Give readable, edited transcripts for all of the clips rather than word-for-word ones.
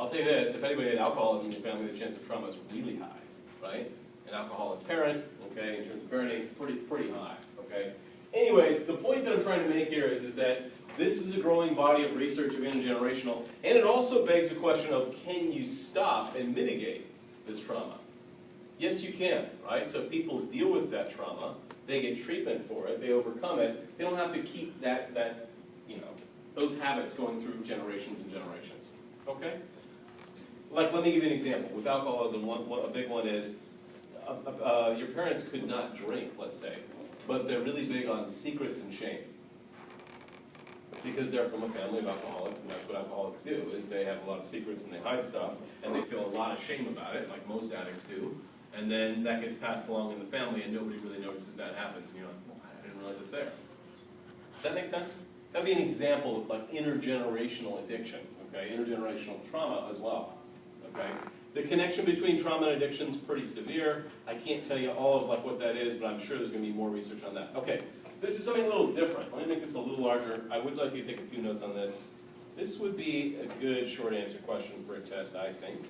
I'll tell you this, if anybody had alcoholism in your family, the chance of trauma is really high, right? An alcoholic parent, okay, in terms of parenting, it's pretty high, okay? Anyways, the point that I'm trying to make here is that this is a growing body of research of intergenerational, and it also begs the question of, can you stop and mitigate this trauma? Yes, you can, right? So if people deal with that trauma, they get treatment for it, they overcome it, they don't have to keep those habits going through generations and generations, okay? Like, let me give you an example. With alcoholism, a big one is, your parents could not drink, let's say, but they're really big on secrets and shame. Because they're from a family of alcoholics, and that's what alcoholics do, is they have a lot of secrets and they hide stuff, and they feel a lot of shame about it, like most addicts do. And then that gets passed along in the family, and nobody really notices that happens. And you're like, well, I didn't realize it's there. Does that make sense? That'd be an example of like intergenerational addiction, okay? Intergenerational trauma as well, okay? The connection between trauma and addiction is pretty severe. I can't tell you all of like what that is, but I'm sure there's going to be more research on that. Okay, this is something a little different. Let me make this a little larger. I would like you to take a few notes on this. This would be a good short answer question for a test, I think.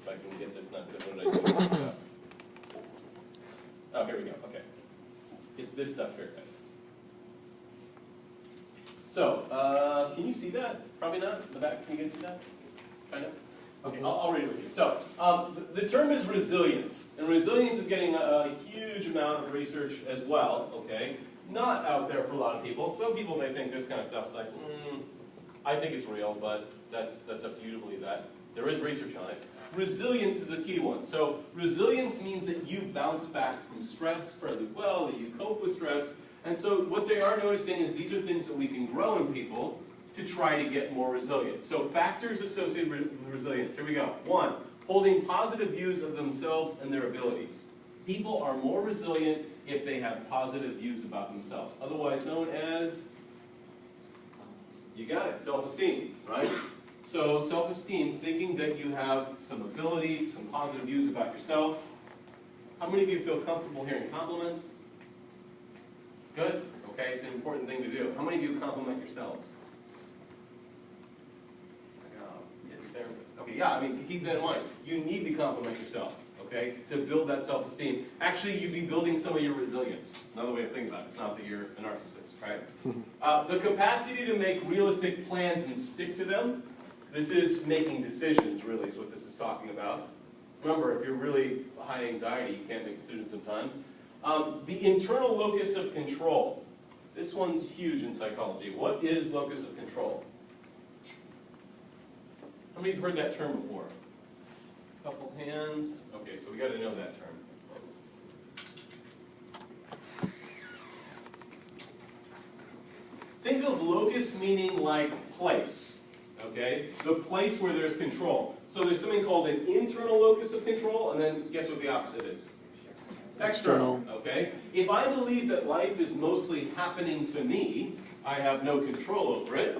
If I can get this, not what did I do with this stuff? Oh, here we go, okay. It's this stuff here, guys. So, can you see that? Probably not. In the back, can you guys see that? Kind of? Okay, I'll read it with you. So, the term is resilience. And resilience is getting a huge amount of research as well, okay? Not out there for a lot of people. Some people may think this kind of stuff's like, I think it's real, but that's up to you to believe that. There is research on it. Resilience is a key one. So, resilience means that you bounce back from stress fairly well, that you cope with stress. And so what they are noticing is these are things that we can grow in people to try to get more resilient. So factors associated with resilience. Here we go. 1, holding positive views of themselves and their abilities. People are more resilient if they have positive views about themselves, otherwise known as, you got it, self-esteem, right? So self-esteem, thinking that you have some ability, some positive views about yourself. How many of you feel comfortable hearing compliments? Good? Okay, it's an important thing to do. How many of you compliment yourselves? Okay, yeah, I mean, keep that in mind. You need to compliment yourself, okay, to build that self-esteem. Actually, you'd be building some of your resilience. Another way to think about it. It's not that you're a narcissist, right? The capacity to make realistic plans and stick to them. This is making decisions, really, is what this is talking about. Remember, if you're really high anxiety, you can't make decisions sometimes. The internal locus of control. This one's huge in psychology. What is locus of control? How many have heard that term before? A couple hands. Okay, so we got to know that term. Think of locus meaning like place. Okay? The place where there's control. So there's something called an internal locus of control, and then guess what the opposite is? External, okay? If I believe that life is mostly happening to me, I have no control over it,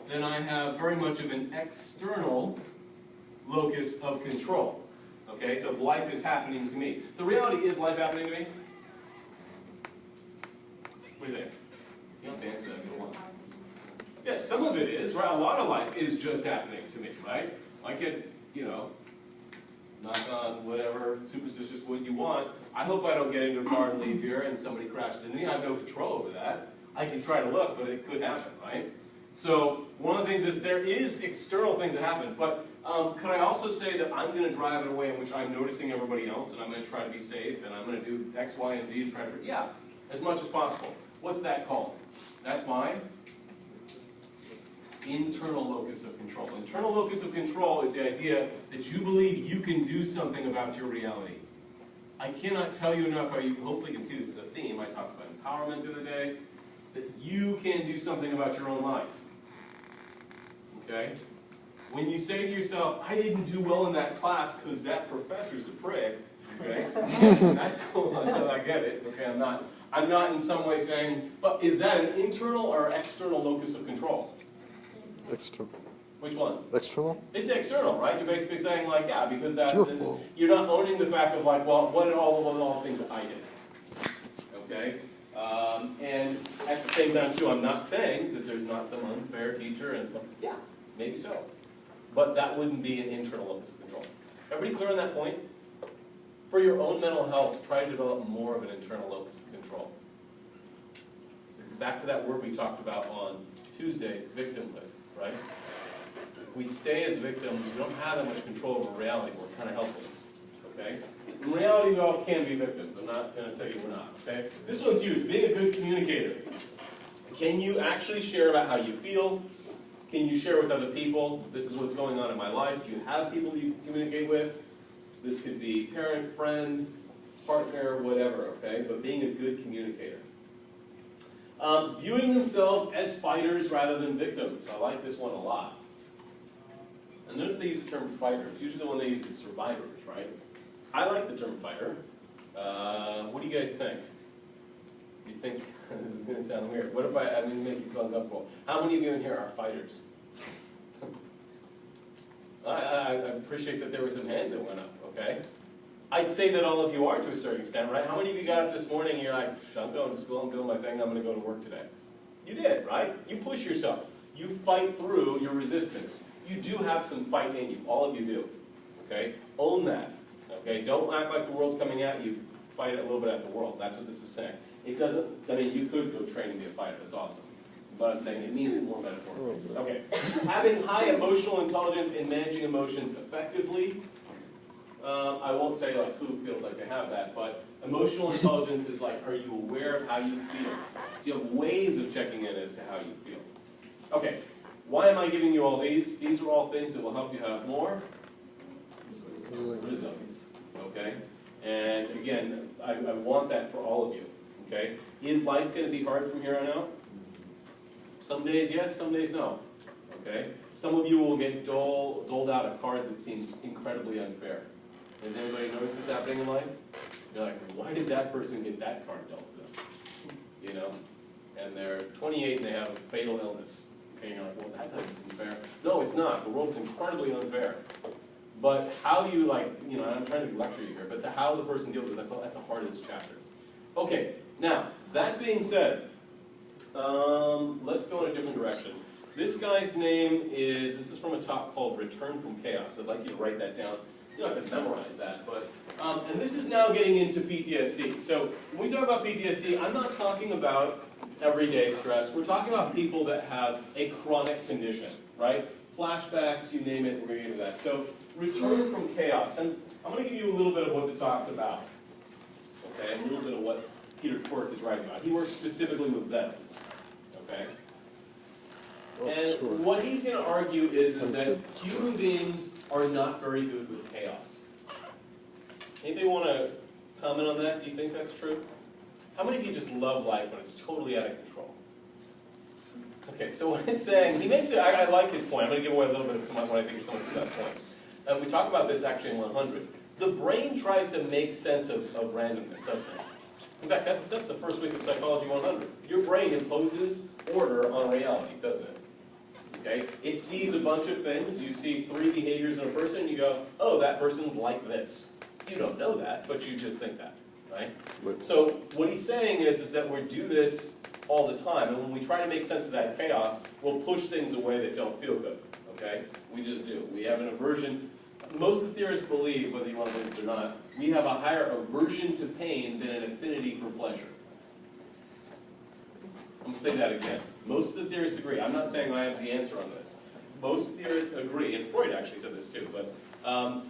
then I have very much of an external locus of control. Okay, so life is happening to me. The reality is life happening to me? What do you think? You don't have to answer that if you don't want. Yeah, some of it is, right? A lot of life is just happening to me, right? I could, knock on whatever superstitious wood you want. I hope I don't get into a car and leave here and somebody crashes into me. I have no control over that. I can try to look, but it could happen, right? So one of the things is there is external things that happen, but could I also say that I'm going to drive in a way in which I'm noticing everybody else and I'm going to try to be safe and I'm going to do X, Y, and Z to try to, yeah, as much as possible. What's that called? That's my internal locus of control. Internal locus of control is the idea that you believe you can do something about your reality. I cannot tell you enough how you hopefully can see this as a theme. I talked about empowerment the other day, that you can do something about your own life. Okay? When you say to yourself, I didn't do well in that class because that professor's a prick, okay? That's cool, I get it. Okay, I'm not in some way saying, but is that an internal or external locus of control? External. Which one? External? It's external, right? You're basically saying, like, yeah, because that, it's your fault. You're not owning the fact of, like, well, what are all the things that I did? Okay? And at the same time, too, I'm not saying that there's not some unfair teacher, and yeah, maybe so. but that wouldn't be an internal locus of control. Everybody clear on that point? For your own mental health, try to develop more of an internal locus of control. Back to that word we talked about on Tuesday, victimhood, right? If we stay as victims, we don't have that much control over reality. We're kind of helpless, okay? In reality, we all can be victims. I'm not going to tell you we're not, okay? This one's huge. Being a good communicator. Can you actually share about how you feel? Can you share with other people? This is what's going on in my life. Do you have people you can communicate with? This could be parent, friend, partner, whatever, okay? But being a good communicator. Viewing themselves as fighters rather than victims. I like this one a lot. And notice they use the term fighter. It's usually the one they use is survivors, right? I like the term fighter. What do you guys think? You think, this is going to sound weird. What if I'm going to make you feel uncomfortable? How many of you in here are fighters? I appreciate that there were some hands that went up, okay? I'd say that all of you are to a certain extent, right? How many of you got up this morning and you're like, I'm going to school, I'm doing my thing, I'm going to go to work today? You did, right? You push yourself. You fight through your resistance. You do have some fight in you. All of you do, okay? Own that, okay? Don't act like the world's coming at you. Fight a little bit at the world. That's what this is saying. It doesn't, I mean, you could go train and be a fighter. That's awesome. But I'm saying it means it more metaphorically. Okay. Having high emotional intelligence and managing emotions effectively. I won't say like who feels like they have that, but emotional intelligence is like, are you aware of how you feel? You have ways of checking in as to how you feel. Okay. Why am I giving you all these? These are all things that will help you have more resilience. Okay? And again, I want that for all of you. Okay? Is life going to be hard from here on out? Some days yes, some days no. Okay? Some of you will get doled out a card that seems incredibly unfair. Has anybody noticed this happening in life? You're like, why did that person get that card dealt to them? You know? And they're 28 and they have a fatal illness. Okay, and you're like, well, that doesn't seem fair. No, it's not. The world's incredibly unfair. But how you, like, you know, I'm trying to lecture you here, but how the person deals with it, that's all at the heart of this chapter. Okay, now, that being said, let's go in a different direction. This guy's name is, this is from a talk called Return from Chaos. I'd like you to write that down. You don't have to memorize that, but, and this is now getting into PTSD. So when we talk about PTSD, I'm not talking about everyday stress. We're talking about people that have a chronic condition, right? Flashbacks, you name it, we're going to get into that. So Return from Chaos, and I'm going to give you a little bit of what the talk's about. Okay, a little bit of what Peter Twerk is writing about. He works specifically with veterans. Okay? And what he's going to argue is that human beings are not very good with chaos. Anybody want to comment on that? Do you think that's true? How many of you just love life when it's totally out of control? Okay, so what it's saying, he makes it, I like his point. I'm going to give away a little bit of some of what I think are some of the best points. We talk about this actually in 100. The brain tries to make sense of randomness, doesn't it? In fact, that's the first week of Psychology 100. Your brain imposes order on reality, doesn't it? Okay? It sees a bunch of things. You see 3 behaviors in a person, and you go, oh, that person's like this. You don't know that, but you just think that, right? So what he's saying is that we do this all the time, and when we try to make sense of that chaos, we'll push things away that don't feel good, okay? We just do. We have an aversion. Most of the theorists believe, whether you want to believe this or not, we have a higher aversion to pain than an affinity for pleasure. I'm going to say that again. Most of the theorists agree. I'm not saying I have the answer on this. Most theorists agree, and Freud actually said this too, but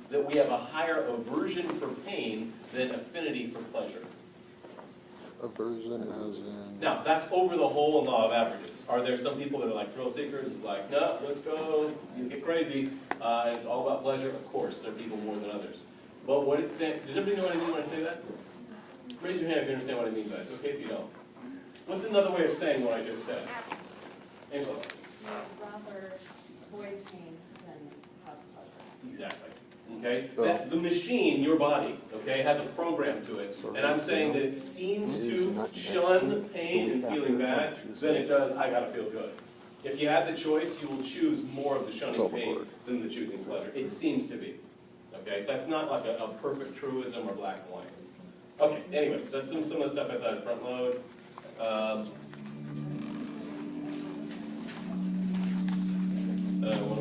that we have a higher aversion for pain than affinity for pleasure. Aversion as in... Now, that's over the whole law of averages. Are there some people that are like thrill seekers? It's like, no, let's go, you get crazy, and it's all about pleasure? Of course, there are people more than others. But what it's saying, does everybody know what I mean when I say that? Raise your hand if you understand what I mean by that. It's okay if you don't. What's another way of saying what I just said? Angela? Rather avoid pain than have pleasure. Exactly. Okay? The machine, your body, okay, has a program to it. And I'm saying that it seems to shun pain and feeling bad than it does, I gotta feel good. If you had the choice, you will choose more of the shunning pain than the choosing pleasure. It seems to be. Okay? That's not like a perfect truism or black and white. Okay, anyways, that's some of the stuff I thought front load. What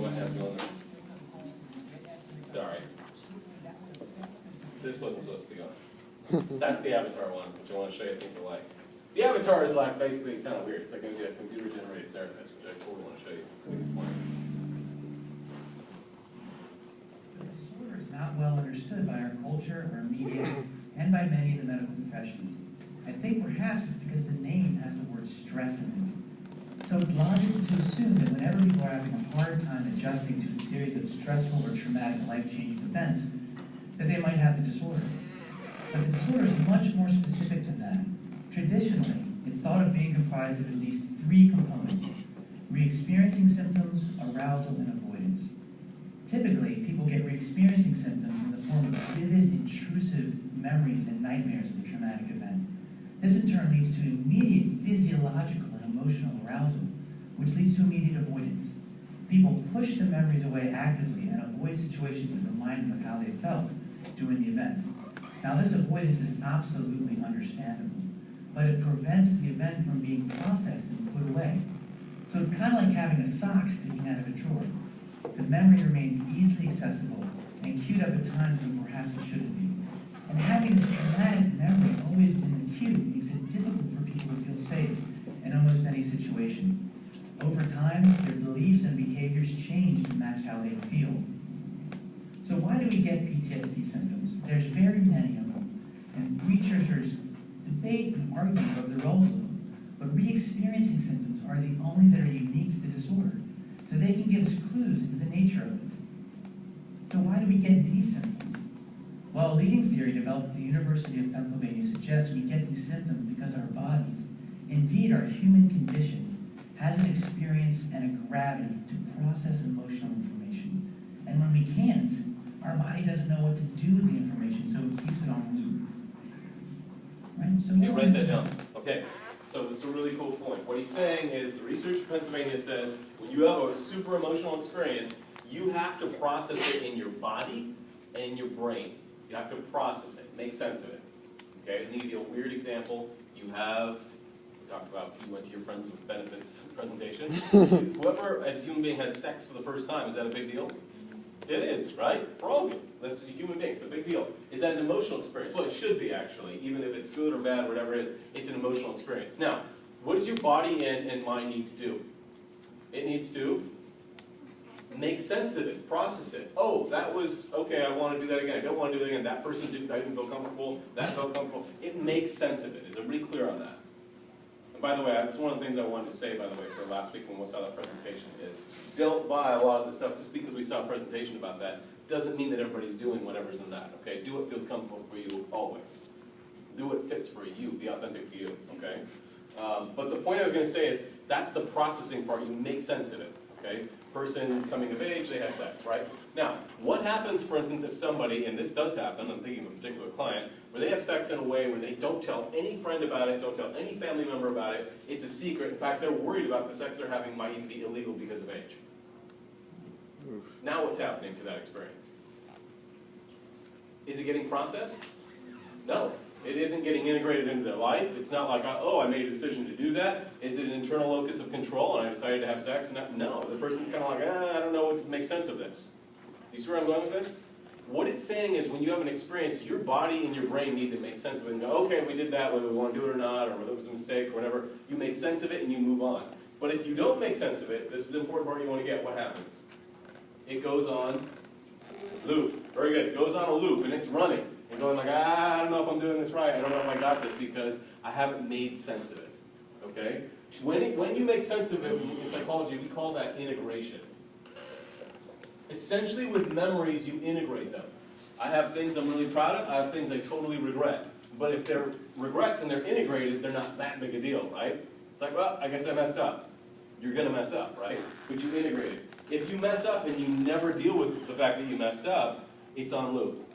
do I have going on? Sorry. This wasn't supposed to be on. That's the avatar one, which I want to show you I think you'll like. The avatar is like basically kind of weird. It's like going to be a computer-generated therapist, which I totally want to show you. I think it's funny. The disorder is not well understood by our culture, our media, and by many of the medical professions. I think perhaps it's because the name has the word stress in it. So it's logical to assume that whenever people are having a hard time adjusting to a series of stressful or traumatic life-changing events, that they might have the disorder. But the disorder is much more specific to that. Traditionally, it's thought of being comprised of at least 3 components: re-experiencing symptoms, arousal, and avoidance. Typically, people get re-experiencing symptoms in the form of vivid, intrusive memories and nightmares of the traumatic event. This in turn leads to immediate physiological and emotional arousal, which leads to immediate avoidance. People push the memories away actively and avoid situations that remind them of how they felt during the event. Now, this avoidance is absolutely understandable, but it prevents the event from being processed and put away. So it's kind of like having a sock sticking out of a drawer. The memory remains easily accessible and queued up at times when perhaps it shouldn't be. And having this traumatic memory always in the queue makes it difficult for people to feel safe in almost any situation. Over time, their beliefs and behaviors change to match how they feel. So why do we get PTSD symptoms? There's very many of them, and researchers debate and argue over the roles of them, but re-experiencing symptoms are the only that are unique to the disorder, so they can give us clues into the nature of it. So why do we get these symptoms? Well, a leading theory developed at the University of Pennsylvania suggests we get these symptoms because our bodies, indeed our human condition, has an experience and a gravity to process emotional information. And when we can't, our body doesn't know what to do with the information, so it keeps it on loop. Right? So Okay, write that down. Okay, so this is a really cool point. What he's saying is the research in Pennsylvania says when you have a super emotional experience, you have to process it in your body and in your brain. You have to process it, make sense of it. Okay, let me give you a weird example. You have, we talked about you went to your friends with benefits presentation. Whoever, as a human being, has sex for the first time, is that a big deal? It is, right? For all of you. That's a human being. It's a big deal. Is that an emotional experience? Well, it should be, actually. Even if it's good or bad, whatever it is, it's an emotional experience. Now, what does your body and mind need to do? It needs to make sense of it, process it. Oh, that was, okay, I want to do that again. I don't want to do that again. That person didn't feel comfortable. That felt comfortable. It makes sense of it. Is everybody clear on that? By the way, that's one of the things I wanted to say, by the way, for last week when we saw that presentation is, don't buy a lot of the stuff just because we saw a presentation about that. Doesn't mean that everybody's doing whatever's in that, okay? Do what feels comfortable for you always. Do what fits for you. Be authentic to you, okay? But the point I was going to say is, that's the processing part. You make sense of it, okay? Person's coming of age, they have sex, right? Now, what happens, for instance, if somebody, and this does happen, I'm thinking of a particular client, where they have sex in a way where they don't tell any friend about it, don't tell any family member about it, it's a secret. In fact, they're worried about the sex they're having might even be illegal because of age. Oof. Now what's happening to that experience? Is it getting processed? No. It isn't getting integrated into their life. It's not like, oh, I made a decision to do that. Is it an internal locus of control and I decided to have sex? No. The person's kind of like, I don't know what to make sense of this. Do you see where I'm going with this? What it's saying is when you have an experience, your body and your brain need to make sense of it and go, okay, we did that, whether we want to do it or not, or whether it was a mistake or whatever. You make sense of it and you move on. But if you don't make sense of it, this is the important part you want to get, what happens? It goes on loop. Very good. It goes on a loop and it's running. And going like, I don't know if I'm doing this right. I don't know if I got this because I haven't made sense of it. Okay? When you make sense of it, in psychology, we call that integration. Essentially, with memories, you integrate them. I have things I'm really proud of. I have things I totally regret. But if they're regrets and they're integrated, they're not that big a deal, right? It's like, well, I guess I messed up. You're going to mess up, right? But you integrate it. If you mess up and you never deal with the fact that you messed up, it's on loop.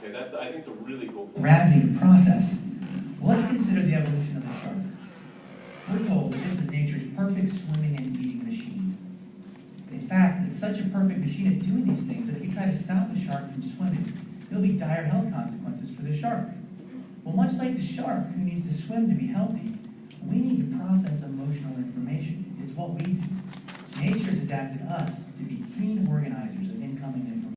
Okay, I think it's a really cool point. Gravity to process. Well, let's consider the evolution of the shark. We're told that this is nature's perfect swimming and eating machine. In fact, it's such a perfect machine at doing these things that if you try to stop the shark from swimming, there'll be dire health consequences for the shark. Well, much like the shark who needs to swim to be healthy, we need to process emotional information. It's what we do. Nature has adapted us to be keen organizers of incoming information.